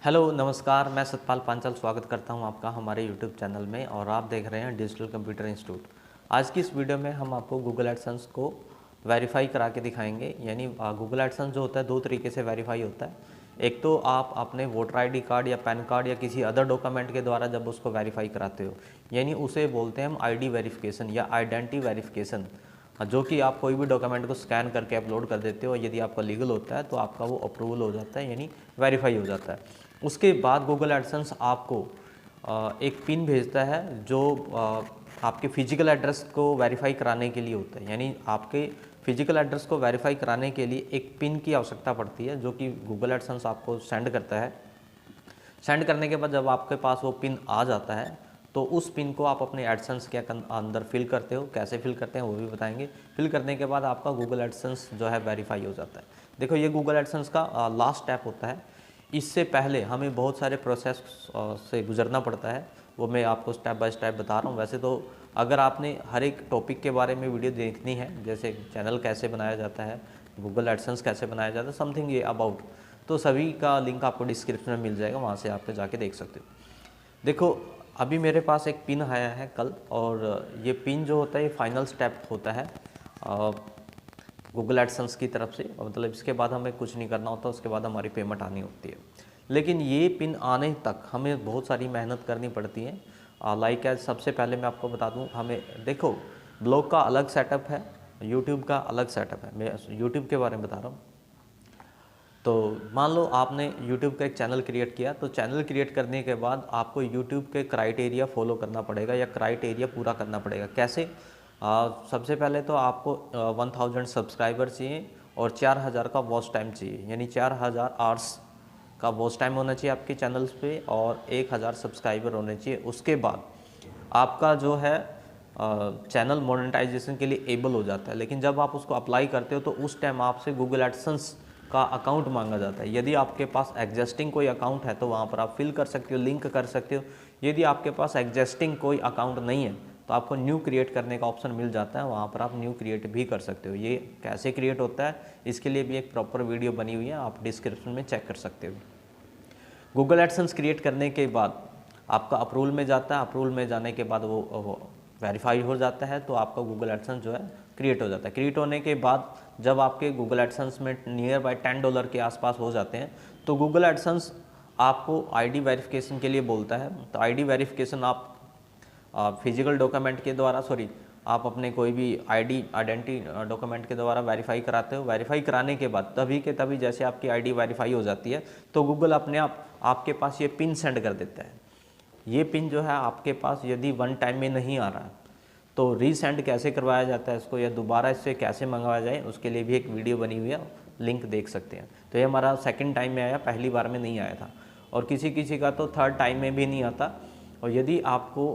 Hello नमस्कार, मैं सतपाल पांचाल स्वागत करता हूं आपका हमारे यूट्यूब चैनल में और आप देख रहे हैं डिजिटल कंप्यूटर इंस्टीट्यूट। आज की इस वीडियो में हम आपको गूगल एडसेंस को वेरीफाई करा के दिखाएंगे। यानी गूगल एडसेंस जो होता है दो तरीके से वेरीफाई होता है। एक तो आप अपने वोटर आईडी कार्ड या पैन कार्ड या किसी अदर डॉक्यूमेंट के द्वारा जब उसको वेरीफाई कराते हो, यानी उसे बोलते हैं हम आईडी वेरिफिकेशन या आइडेंटिटी वेरिफिकेशन, जो कि आप कोई भी डॉक्यूमेंट को स्कैन करके अपलोड कर देते हो। यदि आपका लीगल होता है तो आपका वो अप्रूवल हो जाता है, यानी वेरीफाई हो जाता है। उसके बाद गूगल एडसेंस आपको एक पिन भेजता है जो आपके फिजिकल एड्रेस को वेरीफाई कराने के लिए होता है। यानी आपके फिजिकल एड्रेस को वेरीफाई कराने के लिए एक पिन की आवश्यकता पड़ती है, जो कि गूगल एडसेंस आपको सेंड करता है। सेंड करने के बाद जब आपके पास वो पिन आ जाता है तो उस पिन को आप अपने एडसेंस के अंदर फिल करते हो। कैसे फिल करते हैं वो भी बताएंगे। फिल करने के बाद आपका गूगल एडसेंस जो है वेरीफाई हो जाता है। देखो, ये गूगल एडसेंस का लास्ट स्टेप होता है। इससे पहले हमें बहुत सारे प्रोसेस से गुजरना पड़ता है, वो मैं आपको स्टेप बाय स्टेप बता रहा हूँ। वैसे तो अगर आपने हर एक टॉपिक के बारे में वीडियो देखनी है, जैसे चैनल कैसे बनाया जाता है, गूगल एडसेंस कैसे बनाया जाता है, समथिंग ये अबाउट, तो सभी का लिंक आपको डिस्क्रिप्शन में मिल जाएगा, वहाँ से आप जाके देख सकते हो। देखो, अभी मेरे पास एक पिन आया है कल, और ये पिन जो होता है ये फाइनल स्टेप होता है गूगल एडसेंस की तरफ से। मतलब इसके बाद हमें कुछ नहीं करना होता, उसके बाद हमारी पेमेंट आनी होती है। लेकिन ये पिन आने तक हमें बहुत सारी मेहनत करनी पड़ती है। लाइक एज सबसे पहले मैं आपको बता दूं, हमें देखो ब्लॉग का अलग सेटअप है, यूट्यूब का अलग सेटअप है। मैं यूट्यूब के बारे में बता रहा हूँ। तो मान लो आपने YouTube का एक चैनल क्रिएट किया, तो चैनल क्रिएट करने के बाद आपको YouTube के क्राइटेरिया फॉलो करना पड़ेगा या क्राइटेरिया पूरा करना पड़ेगा। कैसे? सबसे पहले तो आपको 1000 सब्सक्राइबर चाहिए और 4000 का वॉच टाइम चाहिए, यानी 4000 आवर्स का वॉच टाइम होना चाहिए आपके चैनल्स पे और 1000 सब्सक्राइबर होने चाहिए। उसके बाद आपका जो है चैनल मोनेटाइजेशन के लिए एबल हो जाता है। लेकिन जब आप उसको अप्लाई करते हो तो उस टाइम आपसे गूगल एडसेंस का अकाउंट मांगा जाता है। यदि आपके पास एग्जिस्टिंग कोई अकाउंट है तो वहाँ पर आप फिल कर सकते हो, लिंक कर सकते हो। यदि आपके पास एग्जिस्टिंग कोई अकाउंट नहीं है तो आपको न्यू क्रिएट करने का ऑप्शन मिल जाता है, वहाँ पर आप न्यू क्रिएट भी कर सकते हो। ये कैसे क्रिएट होता है इसके लिए भी एक प्रॉपर वीडियो बनी हुई है, आप डिस्क्रिप्शन में चेक कर सकते हो। गूगल एडसेंस क्रिएट करने के बाद आपका अप्रूवल में जाता है। अप्रूवल में जाने के बाद वो वेरीफाई हो जाता है, तो आपका गूगल एडसेंस जो है क्रिएट हो जाता है। क्रिएट होने के बाद जब आपके गूगल एडसेंस में नियर बाय $10 के आसपास हो जाते हैं तो गूगल एडसेंस आपको आईडी वेरिफिकेशन के लिए बोलता है। तो आईडी वेरिफिकेशन आप फिजिकल डॉक्यूमेंट के द्वारा, आप अपने कोई भी आइडेंटिटी डॉक्यूमेंट के द्वारा वेरीफाई कराते हो। वेरीफाई कराने के बाद तभी के तभी जैसे आपकी आईडी वेरीफाई हो जाती है तो गूगल अपने आप आपके पास ये पिन सेंड कर देता है। ये पिन जो है आपके पास यदि वन टाइम में नहीं आ रहा तो रीसेंड कैसे करवाया जाता है इसको, या दोबारा इससे कैसे मंगवाया जाए, उसके लिए भी एक वीडियो बनी हुई है, लिंक देख सकते हैं। तो ये हमारा सेकंड टाइम में आया, पहली बार में नहीं आया था, और किसी किसी का तो थर्ड टाइम में भी नहीं आता। और यदि आपको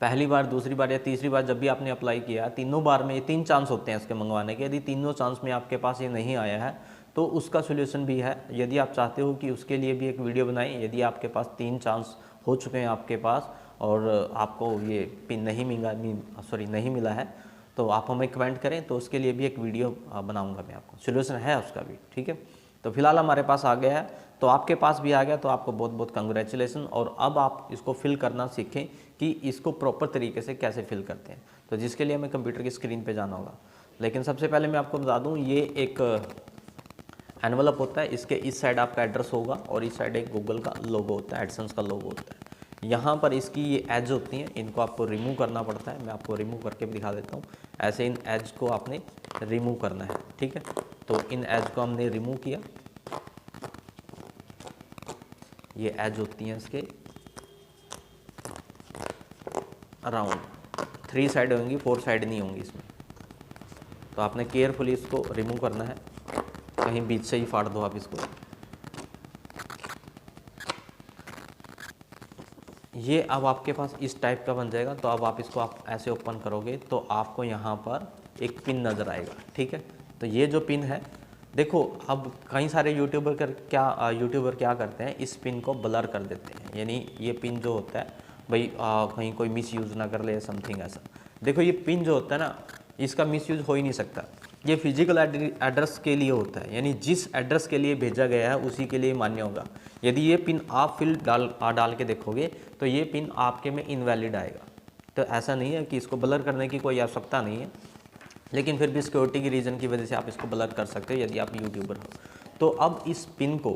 पहली बार, दूसरी बार या तीसरी बार जब भी आपने अप्लाई किया, तीनों बार में, ये 3 चांस होते हैं इसके मंगवाने के, यदि तीनों चांस में आपके पास ये नहीं आया है तो उसका सोल्यूशन भी है। यदि आप चाहते हो कि उसके लिए भी एक वीडियो बनाएं, यदि आपके पास 3 चांस हो चुके हैं आपके पास और आपको ये पिन नहीं मिला है, तो आप हमें कमेंट करें, तो उसके लिए भी एक वीडियो बनाऊंगा मैं आपको, सोल्यूशन है उसका भी, ठीक है। तो फिलहाल हमारे पास आ गया है, तो आपके पास भी आ गया, तो आपको बहुत बहुत कंग्रेचुलेसन। और अब आप इसको फिल करना सीखें कि इसको प्रॉपर तरीके से कैसे फिल करते हैं, तो जिसके लिए हमें कंप्यूटर की स्क्रीन पे जाना होगा। लेकिन सबसे पहले मैं आपको बता दूं, ये एक एनवलप होता है, इसके इस साइड आपका एड्रेस होगा और इस साइड एक गूगल का लोगो होता है, एडसेंस का लोगो होता है। यहाँ पर इसकी ये एज होती हैं, इनको आपको रिमूव करना पड़ता है। मैं आपको रिमूव करके भी दिखा देता हूँ। ऐसे इन एज को आपने रिमूव करना है, ठीक है। तो इन एज को हमने रिमूव किया। ये एज होती हैं इसके अराउंड 3 साइड होंगी, 4 साइड नहीं होंगी इसमें। तो आपने केयरफुली इसको रिमूव करना है, कहीं बीच से ही फाड़ दो आप इसको। ये अब आपके पास इस टाइप का बन जाएगा। तो अब आप इसको ऐसे ओपन करोगे तो आपको यहाँ पर एक पिन नज़र आएगा, ठीक है। तो ये जो पिन है, देखो अब कई सारे यूट्यूबर क्या करते हैं, इस पिन को ब्लर कर देते हैं। यानी ये पिन जो होता है भाई कहीं कोई मिस यूज़ ना कर ले, समथिंग ऐसा। देखो, ये पिन जो होता है ना, इसका मिस यूज़ हो ही नहीं सकता। ये फिजिकल एड्रेस के लिए होता है, यानी जिस एड्रेस के लिए भेजा गया है उसी के लिए मान्य होगा। यदि ये पिन आप डाल के देखोगे तो ये पिन आपके में इनवैलिड आएगा। तो ऐसा नहीं है कि इसको ब्लर करने की कोई आवश्यकता नहीं है, लेकिन फिर भी सिक्योरिटी की रीज़न की वजह से आप इसको ब्लर कर सकते हो यदि आप यूट्यूबर हो। तो अब इस पिन को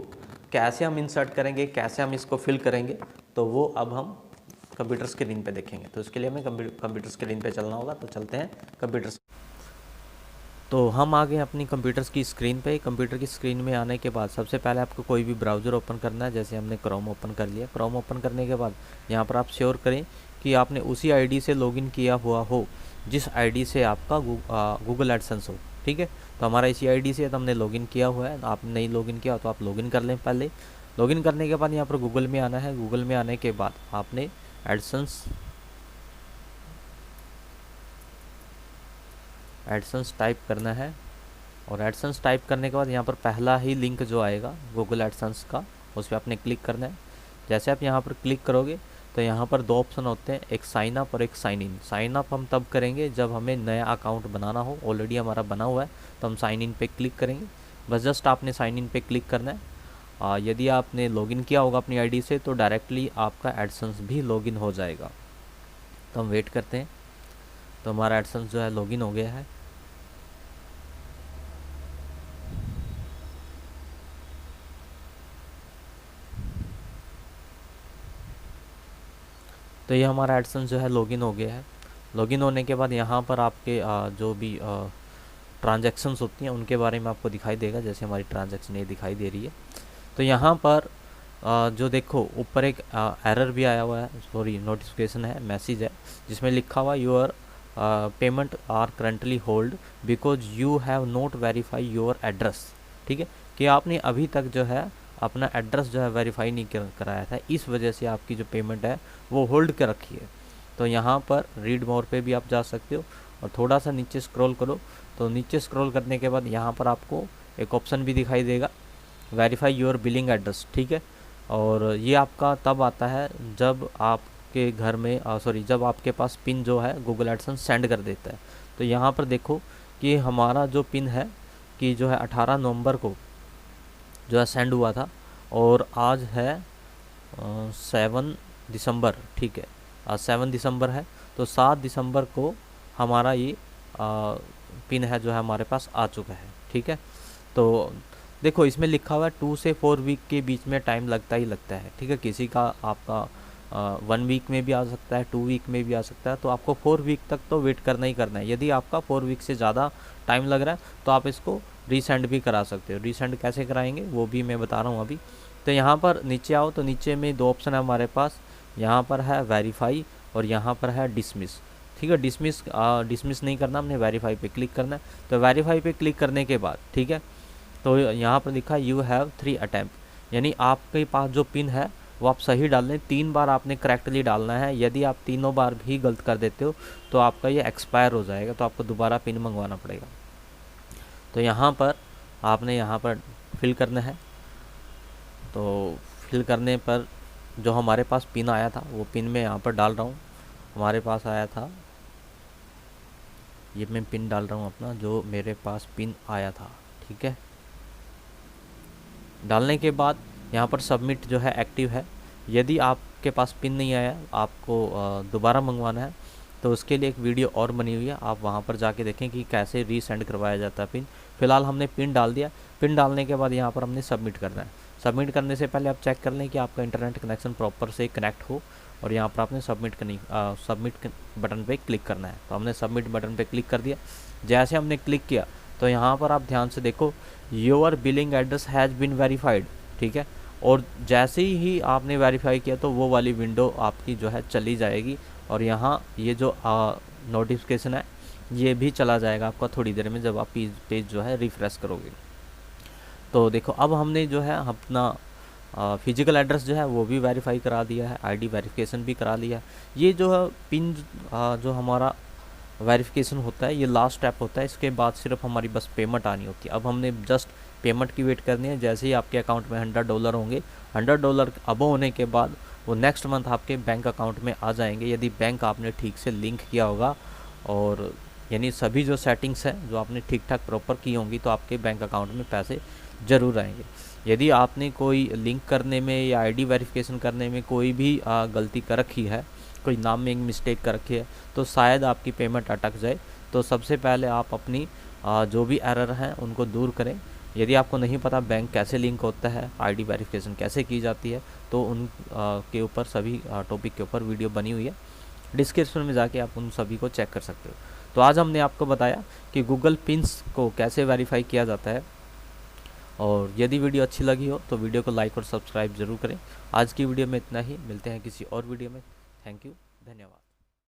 कैसे हम इंसर्ट करेंगे, कैसे हम इसको फिल करेंगे, तो वो अब हम कंप्यूटर स्क्रीन पे देखेंगे। तो इसके लिए हमें कंप्यूटर स्क्रीन पे चलना होगा। तो चलते हैं कंप्यूटर। तो हम आ गए अपनी कंप्यूटर की स्क्रीन पे। कंप्यूटर की स्क्रीन में आने के बाद सबसे पहले आपको कोई भी ब्राउज़र ओपन करना है। जैसे हमने क्रोम ओपन कर लिया। क्रोम ओपन करने के बाद यहाँ पर आप श्योर करें कि आपने उसी आईडी से लॉगिन किया हुआ हो जिस आईडी से आपका गूगल एडसेंस हो। ठीक है, तो हमारा इसी आईडी से तो हमने लॉगिन किया हुआ है। आपने नहीं लॉगिन किया तो आप लॉगिन कर लें। पहले लॉगिन करने के बाद यहाँ पर गूगल में आना है। गूगल में आने के बाद आपने एडसेंस टाइप करना है, और एडसेंस टाइप करने के बाद यहाँ पर पहला ही लिंक जो आएगा गूगल एडसेंस का, उस पर आपने क्लिक करना है। जैसे आप यहाँ पर क्लिक करोगे तो यहाँ पर दो ऑप्शन होते हैं, एक साइन अप और एक साइन इन। साइन अप हम तब करेंगे जब हमें नया अकाउंट बनाना हो। ऑलरेडी हमारा बना हुआ है तो हम साइन इन पे क्लिक करेंगे। बस जस्ट आपने साइन इन पे क्लिक करना है। यदि आपने लॉगिन किया होगा अपनी आईडी से तो डायरेक्टली आपका एडसेंस भी लॉगिन हो जाएगा। तो हम वेट करते हैं। तो हमारा एडसेंस जो है लॉगिन हो गया है। तो ये हमारा एडसेंस जो है लॉगिन हो गया है। लॉगिन होने के बाद यहाँ पर आपके जो भी ट्रांजैक्शंस होती हैं उनके बारे में आपको दिखाई देगा। जैसे हमारी ट्रांजैक्शन ये दिखाई दे रही है। तो यहाँ पर जो देखो ऊपर एक एरर भी आया हुआ है, सॉरी नोटिफिकेशन है, मैसेज है, जिसमें लिखा हुआ your payment are currently hold because you have not verify your address. ठीक है, कि आपने अभी तक जो है अपना एड्रेस जो है वेरीफाई नहीं कराया था, इस वजह से आपकी जो पेमेंट है वो होल्ड कर रखी है। तो यहाँ पर रीड मोर पे भी आप जा सकते हो, और थोड़ा सा नीचे स्क्रॉल करो। तो नीचे स्क्रॉल करने के बाद यहाँ पर आपको एक ऑप्शन भी दिखाई देगा, वेरीफाई योर बिलिंग एड्रेस। ठीक है, और ये आपका तब आता है जब आपके घर में जब आपके पास पिन जो है गूगल एडसेंस सेंड कर देता है। तो यहाँ पर देखो कि हमारा जो पिन है कि जो है 18 नवंबर को जो है सेंड हुआ था, और आज है 7 दिसंबर। ठीक है, आज 7 दिसंबर है, तो 7 दिसंबर को हमारा ये पिन है जो है हमारे पास आ चुका है। ठीक है, तो देखो इसमें लिखा हुआ है 2 से 4 वीक के बीच में टाइम लगता ही लगता है। ठीक है, किसी का आपका 1 वीक में भी आ सकता है, 2 वीक में भी आ सकता है। तो आपको 4 वीक तक तो वेट करना ही करना है। यदि आपका 4 वीक से ज़्यादा टाइम लग रहा है तो आप इसको रीसेंड भी करा सकते हो। रीसेंड कैसे कराएंगे वो भी मैं बता रहा हूँ अभी। तो यहाँ पर नीचे आओ तो नीचे में दो ऑप्शन है हमारे पास। यहाँ पर है वेरीफाई और यहाँ पर है डिसमिस। ठीक है, डिसमिस नहीं करना, हमने वेरीफाई पे क्लिक करना है। तो वेरीफाई पे क्लिक करने के बाद ठीक है, तो यहाँ पर लिखा यू हैव 3 अटैम्प्ट, यानी आपके पास जो पिन है वो आप सही डाल लें। 3 बार आपने करेक्टली डालना है। यदि आप तीनों बार भी गलत कर देते हो तो आपका ये एक्सपायर हो जाएगा, तो आपको दोबारा पिन मंगवाना पड़ेगा। तो यहाँ पर आपने यहाँ पर फिल करना है। तो फिल करने पर जो हमारे पास पिन आया था वो पिन मैं यहाँ पर डाल रहा हूँ। हमारे पास आया था, ये मैं पिन डाल रहा हूँ अपना जो मेरे पास पिन आया था। ठीक है, डालने के बाद यहाँ पर सबमिट जो है एक्टिव है। यदि आपके पास पिन नहीं आया, आपको दोबारा मंगवाना है, तो उसके लिए एक वीडियो और बनी हुई है, आप वहाँ पर जाके देखें कि कैसे रीसेंड करवाया जाता है पिन। फ़िलहाल हमने पिन डाल दिया। पिन डालने के बाद यहाँ पर हमने सबमिट करना है। सबमिट करने से पहले आप चेक कर लें कि आपका इंटरनेट कनेक्शन प्रॉपर से कनेक्ट हो, और यहाँ पर आपने सबमिट बटन पे क्लिक करना है। तो हमने सबमिट बटन पे क्लिक कर दिया। जैसे हमने क्लिक किया तो यहाँ पर आप ध्यान से देखो your billing address has been verified. ठीक है, और जैसे ही आपने वेरीफाई किया तो वो वाली विंडो आपकी जो है चली जाएगी, और यहाँ ये जो नोटिफिकेशन है ये भी चला जाएगा आपका थोड़ी देर में जब आप पेज जो है रिफ़्रेश करोगे। तो देखो अब हमने जो है अपना फिजिकल एड्रेस जो है वो भी वेरीफाई करा दिया है, आईडी वेरिफिकेशन भी करा लिया है। ये जो है पिन जो हमारा वेरिफिकेशन होता है ये लास्ट स्टेप होता है। इसके बाद सिर्फ हमारी बस पेमेंट आनी होती है। अब हमने जस्ट पेमेंट की वेट करनी है। जैसे ही आपके अकाउंट में $100 होंगे, $100 अब होने के बाद वो नेक्स्ट मंथ आपके बैंक अकाउंट में आ जाएंगे, यदि बैंक आपने ठीक से लिंक किया होगा और यानी सभी जो सेटिंग्स हैं जो आपने ठीक ठाक प्रॉपर की होंगी तो आपके बैंक अकाउंट में पैसे ज़रूर आएंगे। यदि आपने कोई लिंक करने में या आईडी वेरिफिकेशन करने में कोई भी गलती कर रखी है, कोई नाम में एक मिस्टेक कर रखी है, तो शायद आपकी पेमेंट अटक जाए। तो सबसे पहले आप अपनी जो भी एरर हैं उनको दूर करें। यदि आपको नहीं पता बैंक कैसे लिंक होता है, आईडी वेरिफिकेशन कैसे की जाती है, तो उन के ऊपर सभी टॉपिक के ऊपर वीडियो बनी हुई है, डिस्क्रिप्शन में जाके आप उन सभी को चेक कर सकते हो। तो आज हमने आपको बताया कि गूगल पिन्स को कैसे वेरीफाई किया जाता है। और यदि वीडियो अच्छी लगी हो तो वीडियो को लाइक और सब्सक्राइब ज़रूर करें। आज की वीडियो में इतना ही, मिलते हैं किसी और वीडियो में। थैंक यू, धन्यवाद।